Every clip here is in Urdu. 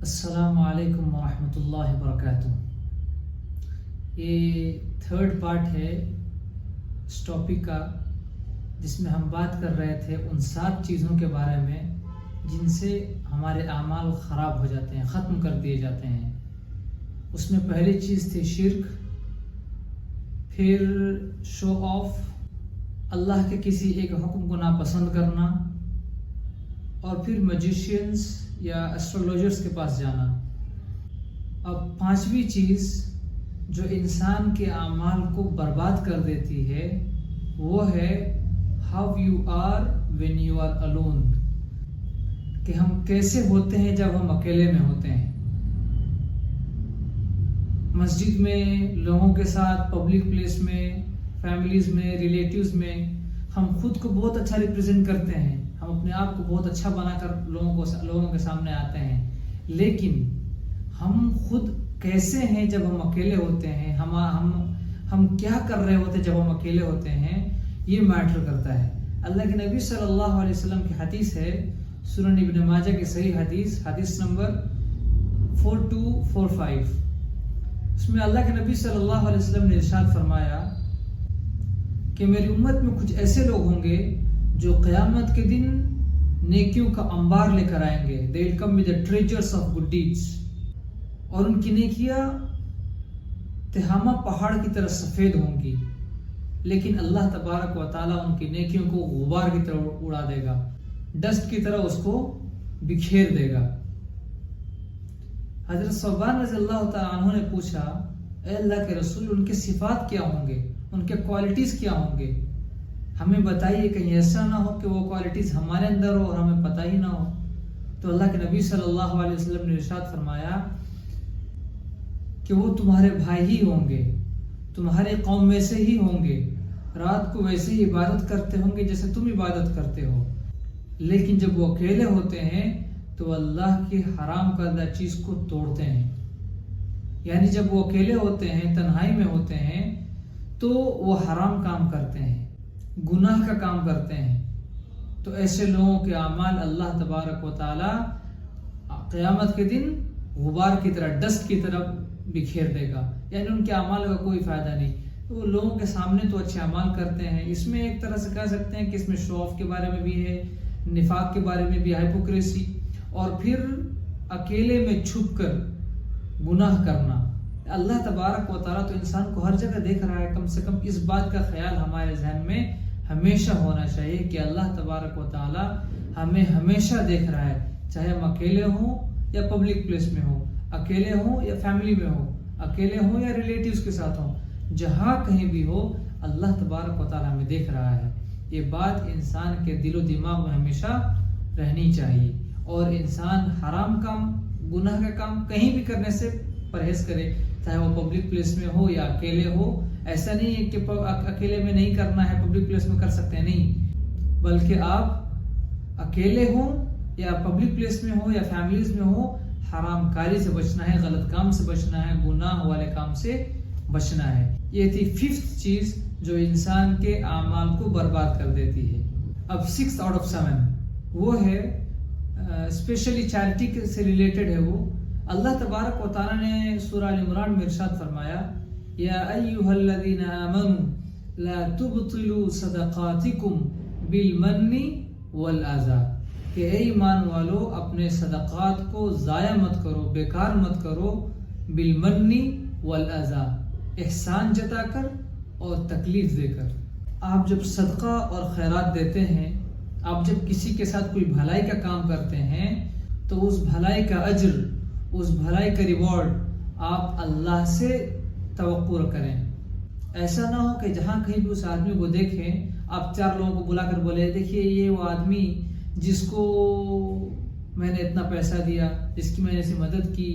السلام علیکم ورحمۃ اللہ وبرکاتہ۔ یہ تھرڈ پارٹ ہے اس ٹاپک کا، جس میں ہم بات کر رہے تھے ان 7 چیزوں کے بارے میں جن سے ہمارے اعمال خراب ہو جاتے ہیں، ختم کر دیے جاتے ہیں۔ اس میں پہلی چیز تھی شرک، پھر شو آف، اللہ کے کسی ایک حکم کو ناپسند کرنا، اور پھر میجیشینز یا ایسٹرولوجرز کے پاس جانا۔ اب 5ویں چیز جو انسان کے اعمال کو برباد کر دیتی ہے وہ ہے how you are when you are alone, کہ ہم کیسے ہوتے ہیں جب ہم اکیلے میں ہوتے ہیں، مسجد میں، لوگوں کے ساتھ، پبلک پلیس میں، فیملیز میں، ریلیٹیوز میں ہم خود کو بہت اچھا ریپرزینٹ کرتے ہیں، ہم اپنے آپ کو بہت اچھا بنا کر لوگوں کے سامنے آتے ہیں، لیکن ہم خود کیسے ہیں جب ہم اکیلے ہوتے ہیں، ہم کیا کر رہے ہوتے ہیں جب ہم اکیلے ہوتے ہیں، یہ میٹر کرتا ہے۔ اللہ کے نبی صلی اللہ علیہ وسلم کی حدیث ہے، سنن ابن ماجہ کی صحیح حدیث نمبر 4245۔ اس میں اللہ کے نبی صلی اللہ علیہ وسلم نے ارشاد فرمایا کہ میری امت میں کچھ ایسے لوگ ہوں گے جو قیامت کے دن نیکیوں کا انبار لے کر آئیں گے، they will come with the treasures of good deeds، اور ان کی نیکیاں تہامہ پہاڑ کی طرح سفید ہوں گی، لیکن اللہ تبارک و تعالیٰ ان کی نیکیوں کو غبار کی طرح اڑا دے گا، ڈسٹ کی طرح اس کو بکھیر دے گا۔ حضرت ثوبان رضی اللہ تعالیٰ عنہ نے پوچھا، اے اللہ کے رسول، ان کے صفات کیا ہوں گے، ان کے کوالٹیز کیا ہوں گے، ہمیں بتائیے، کہیں ایسا نہ ہو کہ وہ کوالٹیز ہمارے اندر ہو اور ہمیں پتہ ہی نہ ہو۔ تو اللہ کے نبی صلی اللہ علیہ وسلم نے ارشاد فرمایا کہ وہ تمہارے بھائی ہی ہوں گے، تمہارے قوم میں سے ہی ہوں گے، رات کو ویسے ہی عبادت کرتے ہوں گے جیسے تم عبادت کرتے ہو، لیکن جب وہ اکیلے ہوتے ہیں تو اللہ کی حرام کردہ چیز کو توڑتے ہیں، یعنی جب وہ اکیلے ہوتے ہیں، تنہائی میں ہوتے ہیں، تو وہ حرام کام کرتے ہیں، گناہ کا کام کرتے ہیں۔ تو ایسے لوگوں کے اعمال اللہ تبارک و تعالی قیامت کے دن غبار کی طرح، ڈسٹ کی طرح بکھیر دے گا، یعنی ان کے اعمال کا کوئی فائدہ نہیں۔ وہ لوگوں کے سامنے تو اچھے اعمال کرتے ہیں، اس میں ایک طرح سے کہہ سکتے ہیں کہ اس میں شو آف کے بارے میں بھی ہے، نفاق کے بارے میں بھی، ہائپوکریسی، اور پھر اکیلے میں چھپ کر گناہ کرنا۔ اللہ تبارک و تعالیٰ تو انسان کو ہر جگہ دیکھ رہا ہے، کم سے کم اس بات کا خیال ہمارے ذہن میں ہمیشہ ہونا چاہیے کہ اللہ تبارک و تعالیٰ ہمیں ہمیشہ دیکھ رہا ہے، چاہے ہم اکیلے ہوں یا پبلک پلیس میں ہوں، اکیلے ہوں یا فیملی میں ہوں، اکیلے ہوں یا ریلیٹیوز کے ساتھ ہوں، جہاں کہیں بھی ہو اللہ تبارک و تعالیٰ ہمیں دیکھ رہا ہے۔ یہ بات انسان کے دل و دماغ میں ہمیشہ رہنی چاہیے، اور انسان حرام کام، گناہ کا کام کہیں بھی کرنے سے پرہیز کرے، چاہے وہ پبلک پلیس میں ہو یا اکیلے ہو۔ ایسا نہیں ہے کہ اکیلے میں نہیں کرنا ہے، پبلک پلیس میں کر سکتے ہیں، نہیں، بلکہ آپ اکیلے ہوں یا پبلک پلیس میں ہو یا فیملیز میں ہو، حرام کاری سے بچنا ہے، غلط کام سے بچنا ہے، گناہ والے کام سے بچنا ہے۔ یہ تھی 5th چیز جو انسان کے اعمال کو برباد کر دیتی ہے۔ اب 6 out of 7 وہ ہے اسپیشلی چیریٹی سے ریلیٹڈ ہے۔ وہ اللہ تبارک و تعالیٰ نے سورہ ال عمران میں ارشاد فرمایا، یا ایھا الذین آمنوا لا تبطلوا صدقاتکم بالمن والاذی، کہ اے ایمان والو اپنے صدقات کو ضائع مت کرو، بیکار مت کرو، بالمن والاذی، احسان جتا کر اور تکلیف دے کر۔ آپ جب صدقہ اور خیرات دیتے ہیں، آپ جب کسی کے ساتھ کوئی بھلائی کا کام کرتے ہیں، تو اس بھلائی کا اجر، اس بھلائی کا ریوارڈ آپ اللہ سے توقع کریں۔ ایسا نہ ہو کہ جہاں کہیں بھی اس آدمی کو دیکھیں، آپ 4 لوگوں کو بلا کر بولے، دیکھیے یہ وہ آدمی جس کو میں نے اتنا پیسہ دیا، جس کی میں نے اسے مدد کی۔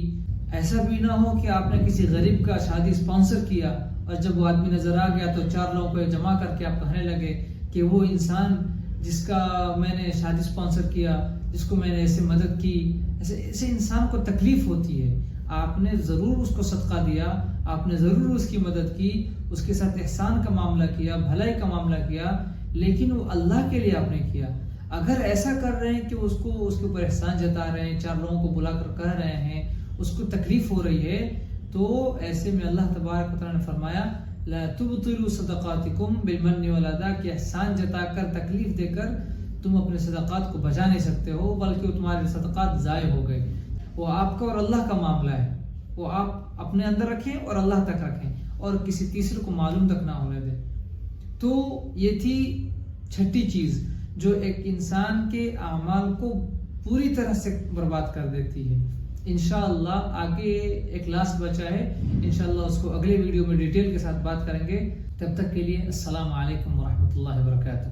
ایسا بھی نہ ہو کہ آپ نے کسی غریب کا شادی اسپانسر کیا، اور جب وہ آدمی نظر آ گیا تو 4 لوگوں کو جمع کر کے آپ کہنے لگے کہ وہ انسان جس کا میں نے شادی اسپانسر کیا، جس کو میں نے ایسے مدد کی، ایسے انسان کو تکلیف ہوتی ہے۔ آپ نے ضرور اس کو صدقہ دیا، آپ نے ضرور اس کی مدد کی، اس کے ساتھ احسان کا معاملہ کیا، بھلائی کا معاملہ کیا، لیکن وہ اللہ کے لیے آپ نے کیا۔ اگر ایسا کر رہے ہیں کہ اس کے اوپر احسان جتا رہے ہیں، 4 لوگوں کو بلا کر کہہ رہے ہیں، اس کو تکلیف ہو رہی ہے، تو ایسے میں اللہ تبارک و تعالیٰ نے فرمایا لا تبطلوا صدقاتکم بالمن والأذى، کہ احسان جتا کر تکلیف دے کر تم اپنے صدقات کو بچا نہیں سکتے ہو، بلکہ تمہارے صدقات ضائع ہو گئے۔ وہ آپ کا اور اللہ کا معاملہ ہے، وہ آپ اپنے اندر رکھیں اور اللہ تک رکھیں، اور کسی تیسرے کو معلوم تک نہ ہونے دیں۔ تو یہ تھی چھٹی چیز جو ایک انسان کے اعمال کو پوری طرح سے برباد کر دیتی ہے۔ انشاءاللہ آگے ایک لاسٹ بچا ہے، انشاءاللہ اس کو اگلے ویڈیو میں ڈیٹیل کے ساتھ بات کریں گے۔ تب تک کے لیے السلام علیکم ورحمۃ اللہ وبرکاتہ۔